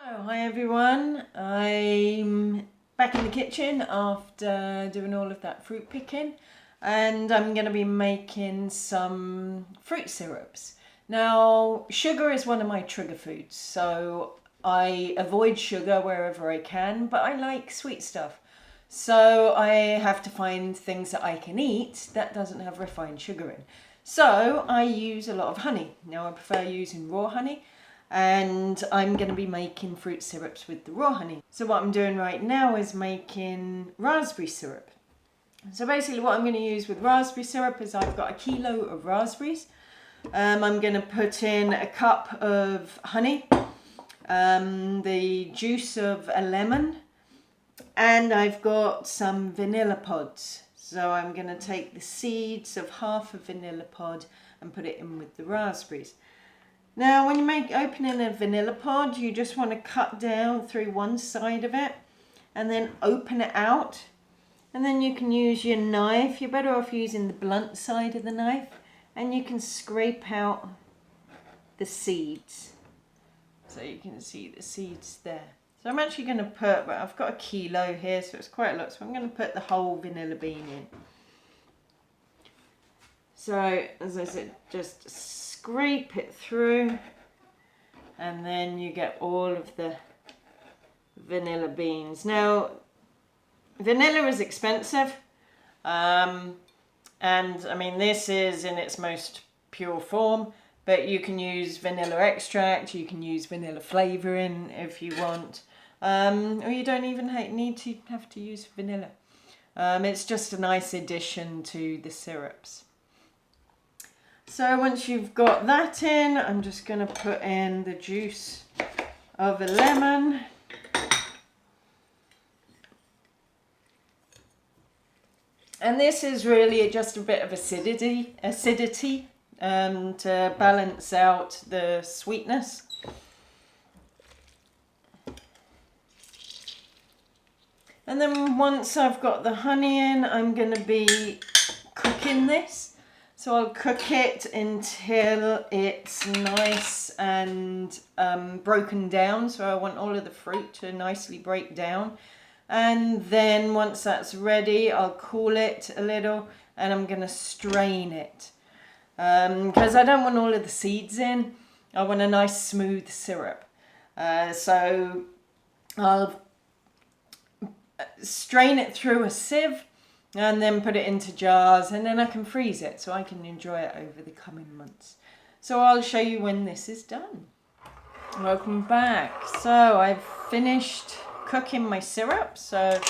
Oh, hi everyone. I'm back in the kitchen after doing all of that fruit picking, and I'm going to be making some fruit syrups. Now, sugar is one of my trigger foods, so I avoid sugar wherever I can, but I like sweet stuff. So I have to find things that I can eat that doesn't have refined sugar in. So I use a lot of honey. Now I prefer using raw honey, and I'm going to be making fruit syrups with the raw honey. So what I'm doing right now is making raspberry syrup. So basically what I'm going to use with raspberry syrup is I've got a kilo of raspberries. I'm going to put in a cup of honey, the juice of a lemon, and I've got some vanilla pods. So I'm going to take the seeds of half a vanilla pod and put it in with the raspberries. Now when you opening a vanilla pod, you just want to cut down through one side of it and then open it out, and then you can use your knife. You're better off using the blunt side of the knife, and you can scrape out the seeds. So you can see the seeds there. So I'm actually going to put, but I've got a kilo here, so it's quite a lot, so I'm going to put the whole vanilla bean in. So as I said, just scrape it through, and then you get all of the vanilla beans. Now vanilla is expensive, and I mean this is in its most pure form, but you can use vanilla extract, you can use vanilla flavouring if you want, or you don't even need to have to use vanilla. It's just a nice addition to the syrups. So once you've got that in, I'm just going to put in the juice of a lemon. And this is really just a bit of acidity to balance out the sweetness. And then once I've got the honey in, I'm going to be cooking this. So I'll cook it until it's nice and broken down. So I want all of the fruit to nicely break down. And then once that's ready, I'll cool it a little, and I'm going to strain it. Because I don't want all of the seeds in. I want a nice smooth syrup. So I'll strain it through a sieve and then put it into jars, and then I can freeze it so I can enjoy it over the coming months. So I'll show you when this is done. Welcome back. So I've finished cooking my syrup. So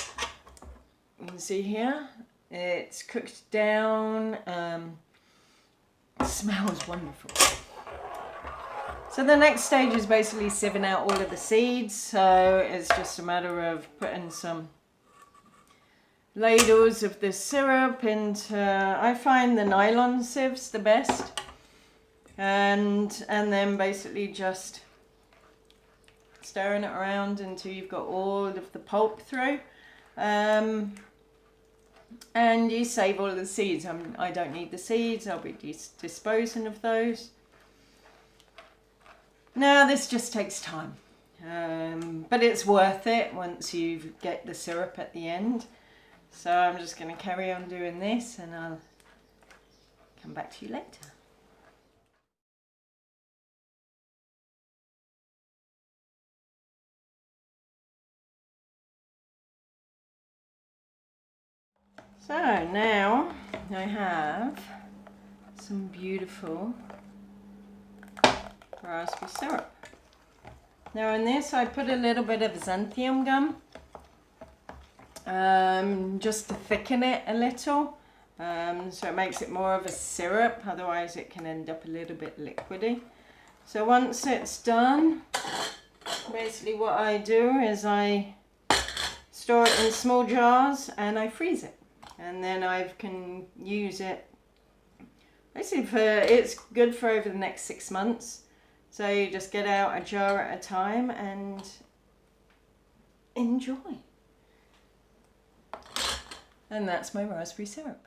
you can see here it's cooked down. It smells wonderful. So the next stage is basically sieving out all of the seeds. So it's just a matter of putting some ladles of the syrup into, I find the nylon sieves the best, and then basically just stirring it around until you've got all of the pulp through, and you save all of the seeds. I don't need the seeds, I'll be disposing of those. Now this just takes time, but it's worth it once you get the syrup at the end. So I'm just going to carry on doing this, and I'll come back to you later. So now I have some beautiful raspberry syrup. Now in this I put a little bit of xanthium gum, just to thicken it a little, so it makes it more of a syrup, otherwise it can end up a little bit liquidy. So once it's done, basically what I do is I store it in small jars and I freeze it, and then I can use it basically it's good for over the next 6 months. So you just get out a jar at a time and enjoy. And that's my raspberry syrup.